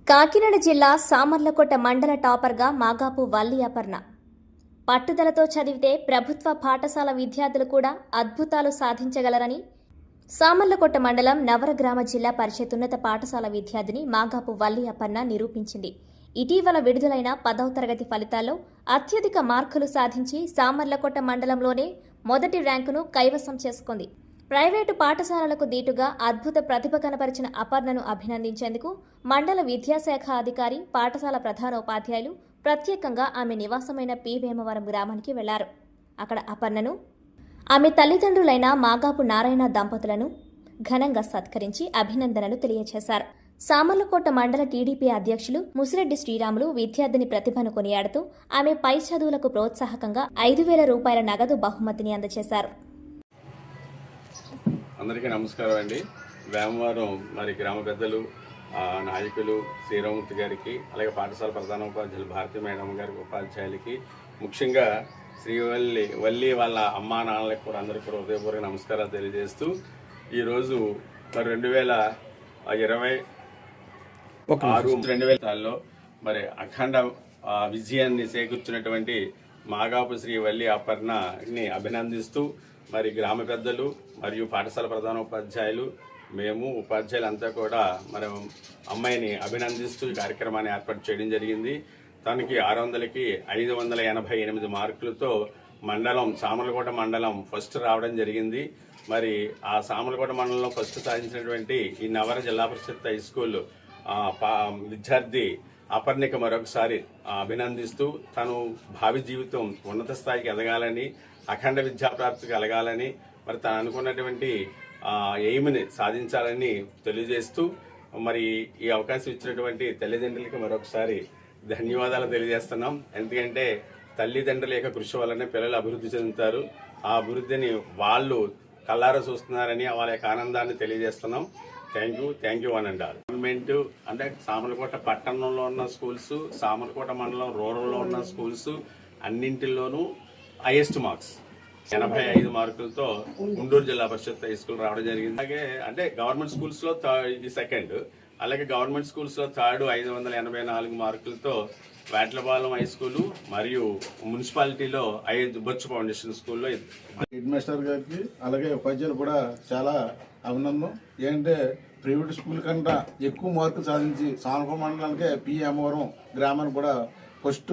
కాకినాడ జిల్లా సామర్లకోట మండల టాపర్గా మాగాపు వల్లి అపర్ణ. పట్టుదలతో చదివితే ప్రభుత్వ పాఠశాల విద్యార్థులు కూడా అద్భుతాలు సాధించగలరని సామర్లకోట మండలం నవరగ్రామ జిల్లా పరిషత్ ఉన్నత పాఠశాల విద్యార్థిని మాగాపు వల్లి అపర్ణ నిరూపించింది. ఇటీవల విడుదలైన 10వ తరగతి ఫలితాల్లో అత్యధిక మార్కులు సాధించి సామర్లకోట మండలంలోనే మొదటి ర్యాంకును కైవసం చేసుకుంది. ప్రైవేటు పాఠశాలలకు దీటుగా అద్భుత ప్రతిభ కనపరిచిన అపర్ణను అభినందించేందుకు మండల విద్యాశాఖ అధికారి, పాఠశాల ప్రధానోపాధ్యాయులు ప్రత్యేకంగా ఆమె నివాసమైన పి వేమవరం గ్రామానికి వెళ్లారు. అక్కడ అపర్ణను ఆమె తల్లిదండ్రులైన మాగాపు నారాయణ దంపతులను ఘనంగా సత్కరించి అభినందనలు తెలియజేశారు. సామర్లకోట మండల టీడీపీ అధ్యక్షులు ముసిరెడ్డి శ్రీరాములు విద్యార్థిని ప్రతిభను కొనియాడుతూ ఆమె పై చదువులకు ప్రోత్సాహకంగా 5,000 రూపాయల నగదు బహుమతిని అందజేశారు. అందరికీ నమస్కారం అండి. వేమవరం గ్రామ పెద్దలు, నాయకులు శ్రీరామూర్తి గారికి, అలాగే పాఠశాల ప్రధానోపాధ్యాయులు భారతీ మేడం గారికి, ఉపాధ్యాయులకి, ముఖ్యంగా వల్లి వాళ్ళ అమ్మా నాన్నలకు కూడా అందరికీ కూడా హృదయపూర్వక నమస్కారాలు తెలియజేస్తూ ఈరోజు 2026 అఖండ విజయాన్ని చేకూర్చినటువంటి మాగాపు శ్రీ వల్లి అపర్ణని అభినందిస్తూ గ్రామ పెద్దలు మరియు పాఠశాల ప్రధానోపాధ్యాయులు, మేము ఉపాధ్యాయులు అంతా కూడా అమ్మాయిని అభినందిస్తూ ఈ కార్యక్రమాన్ని ఏర్పాటు చేయడం జరిగింది. తనకి 600కి 588 మార్కులతో సామర్లకోట మండలం ఫస్ట్ రావడం జరిగింది. ఆ సామర్లకోట మండలంలో ఫస్ట్ సాధించినటువంటి ఈ నవర జిల్లా పరిషత్ హై స్కూల్ విద్యార్థి అపర్ణిక మరొకసారి అభినందిస్తూ తను భావి జీవితం ఉన్నత స్థాయికి ఎదగాలని, అఖండ విద్యాప్రాప్తి కలగాలని, తను అనుకున్నటువంటి ఎయిమ్ని సాధించాలని తెలియజేస్తూ ఈ అవకాశం ఇచ్చినటువంటి తల్లిదండ్రులకి మరొకసారి ధన్యవాదాలు తెలియజేస్తున్నాం. ఎందుకంటే తల్లిదండ్రుల యొక్క కృషి వల్లనే పిల్లలు అభివృద్ధి చెందుతారు. ఆ అభివృద్ధిని వాళ్ళు కళ్ళారా చూస్తున్నారని వాళ్ళ యొక్క ఆనందాన్ని తెలియజేస్తున్నాం. Thank you one and all. Government అంటే సామర్లకోట పట్టణంలో ఉన్న స్కూల్స్, సామర్లకోట మండలం రూరల్లో ఉన్న స్కూల్స్ అన్నింటిలోనూ హైయెస్ట్ మార్క్స్ 85 మార్కులతో గుంటూరు జిల్లా పరిషత్ హై స్కూల్ రావడం జరిగింది. అలాగే అంటే గవర్నమెంట్ స్కూల్స్ లో ఇది సెకండ్, అలాగే గవర్నమెంట్ స్కూల్స్ లో థర్డ్ 584 మార్కులతో వేట్లపాలెం హై స్కూల్ మరియు మున్సిపాలిటీలో బొచ్చు ఫౌండేషన్ స్కూల్లో. హెడ్ మాస్టర్ గారికి అలాగే ఉపాధ్యాయులు కూడా చాలా అభినందనం. ఏంటంటే ప్రైవేట్ స్కూల్ కంటే ఎక్కువ మార్కులు సాధించి సామర్లకోట మండలానికే పి వేమవరం గ్రామానికి కూడా ఫస్ట్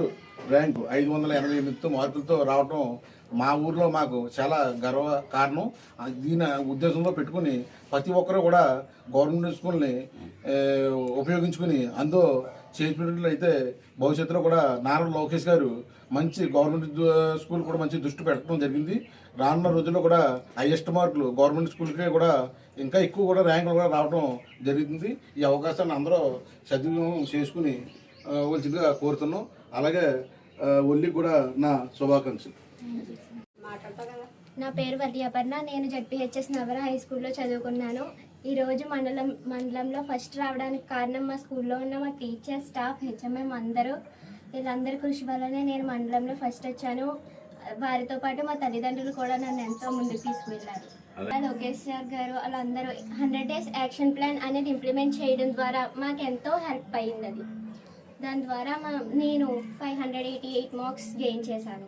ర్యాంకు 588 మార్కులతో రావడం మా ఊర్లో మాకు చాలా గర్వ కారణం. దీని ఉద్దేశంలో పెట్టుకుని ప్రతి ఒక్కరూ కూడా గవర్నమెంట్ స్కూల్ని ఉపయోగించుకుని అందులో చేసినట్లయితే భవిష్యత్తులో కూడా నారా లోకేష్ గారు మంచి గవర్నమెంట్ స్కూల్ కూడా మంచి దృష్టి పెట్టడం జరిగింది. రానున్న రోజుల్లో కూడా హైయెస్ట్ మార్కులు గవర్నమెంట్ స్కూల్కే కూడా ఇంకా ఎక్కువ కూడా ర్యాంకులు కూడా రావడం జరుగుతుంది. ఈ అవకాశాన్ని అందరూ సద్వినియోగం చేసుకుని వచ్చిగా కోరుతున్నాం. అలాగే వల్లికి కూడా నా శుభాకాంక్షలు. నా పేరు వల్లి అపర్ణ. నేను జడ్పీహెచ్ఎస్ నవర హై స్కూల్లో చదువుకున్నాను. ఈరోజు మండలంలో ఫస్ట్ రావడానికి కారణం మా స్కూల్లో ఉన్న మా టీచర్, స్టాఫ్, హెచ్ఎంఎం వీళ్ళందరి కృషి వల్లనే నేను మండలంలో ఫస్ట్ వచ్చాను. వారితో పాటు మా తల్లిదండ్రులు కూడా నన్ను ఎంతో ముందుకు తీసుకువెళ్ళారు. లోకేష్ సార్ గారు వాళ్ళందరూ 100 days యాక్షన్ ప్లాన్ అనేది ఇంప్లిమెంట్ చేయడం ద్వారా మాకు ఎంతో హెల్ప్ అయింది. అది దాని ద్వారా నేను 588 మార్క్స్ గెయిన్ చేశాను.